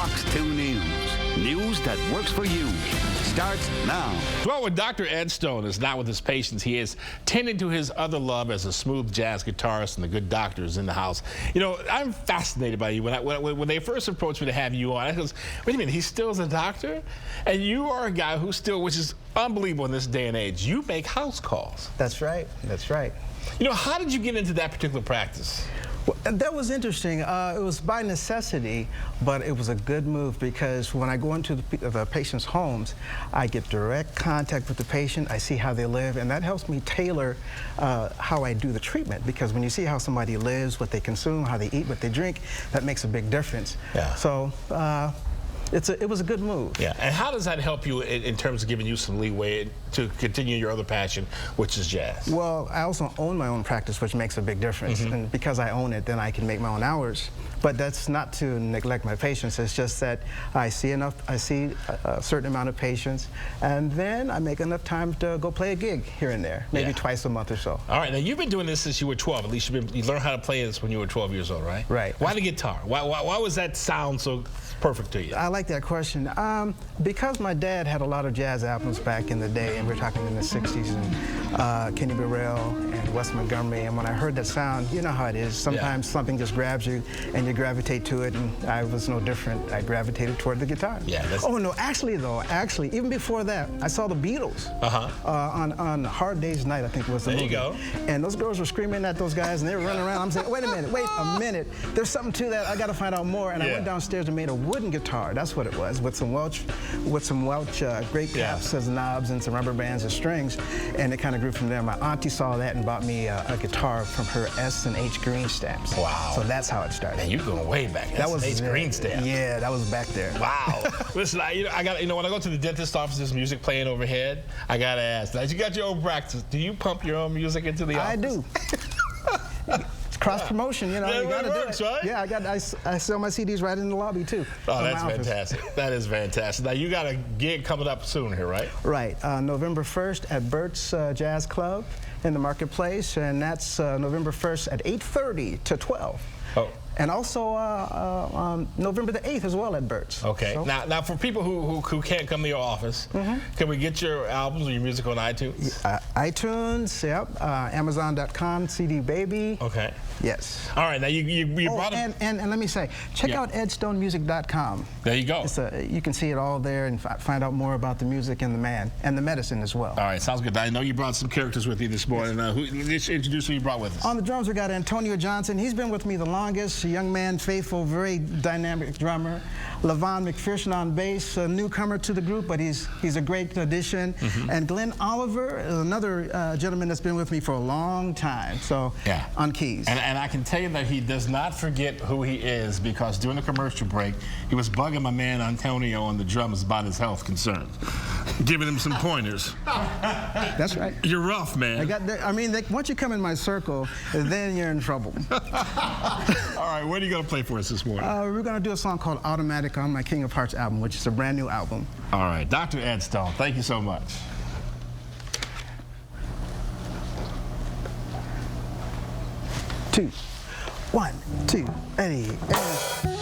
Fox 2 News. News that works for you. Starts now. Well, when Dr. Ed Stone is not with his patients, he is tending to his other love as a smooth jazz guitarist and the good doctor is in the house. You know, I'm fascinated by you. When they first approached me to have you on, I goes, wait a minute, he still is a doctor? And you are a guy who still, which is unbelievable in this day and age, you make house calls. That's right. That's right. You know, how did you get into that particular practice? Well, that was interesting. It was by necessity, but it was a good move because when I go into the patient's homes, I get direct contact with the patient. I see how they live, and that helps me tailor how I do the treatment. Because when you see how somebody lives, what they consume, how they eat, what they drink, that makes a big difference. Yeah. So. It was a good move. Yeah, and how does that help you in terms of giving you some leeway to continue your other passion, which is jazz? Well, I also own my own practice, which makes a big difference. And because I own it, then I can make my own hours. But that's not to neglect my patients. It's just that I see a certain amount of patients, and then I make enough time to go play a gig here and there, maybe twice a month or so. All right, now you've been doing this since you were 12. At least you learned how to play this when you were 12 years old, right? Right. Why the guitar? Why was that sound so perfect to you? I like that question. Because my dad had a lot of jazz albums back in the day, and we're talking in the 60s, and Kenny Burrell and Wes Montgomery, and when I heard that sound, you know how it is. Sometimes something just grabs you, and you gravitate to it, and I was no different. I gravitated toward the guitar. Yeah. Oh, no, actually, even before that, I saw the Beatles on Hard Day's Night, I think it was the movie. There you go. And those girls were screaming at those guys, and they were running around. I'm saying, wait a minute. There's something to that. I got to find out more. And I went downstairs and made a wooden guitar. That's what it was, with some Welch grape caps as knobs and some rubber bands as strings, and it kind of grew from there. My auntie saw that and bought me a guitar from her S&H Green stamps. Wow. So that's how it started. Man, you're going way back. That was S&H Green stamp. Yeah, that was back there. Wow. Listen, when I go to the dentist office, there's music playing overhead. I gotta ask, now you got your own practice. Do you pump your own music into the office? I do. It's cross promotion, you know. Yeah, you gotta works, do it. Right? Yeah, I sell my CDs right in the lobby too. Oh, that's fantastic. That is fantastic. Now you got a gig coming up soon here, right? Right. November 1st at Bert's Jazz Club in the Marketplace, and that's November 1st at 8:30 to 12. Oh. And also November the 8th as well at Bert's. Okay. So. Now for people who can't come to your office, can we get your albums or your music on iTunes? iTunes, yep. Amazon.com, CD Baby. Okay. Yes. All right. Now you brought and let me say, check out edstonemusic.com. There you go. You can see it all there and find out more about the music and the man and the medicine as well. All right. Sounds good. I know you brought some characters with you this morning. Introduce who you brought with us. On the drums, we got Antonio Johnson. He's been with me the longest. A young man, faithful, very dynamic drummer. Levon McPherson on bass, a newcomer to the group, but he's a great addition. And Glenn Oliver is another gentleman that's been with me for a long time. So on keys. And I can tell you that he does not forget who he is, because during the commercial break, he was bugging my man Antonio on the drums about his health concerns, giving him some pointers. That's right. You're rough, man. Once you come in my circle, then you're in trouble. All right, what are you going to play for us this morning? We're going to do a song called Automatic on my King of Hearts album, which is a brand new album. All right, Dr. Ed Stone, thank you so much. 2, 1, 2, ready, and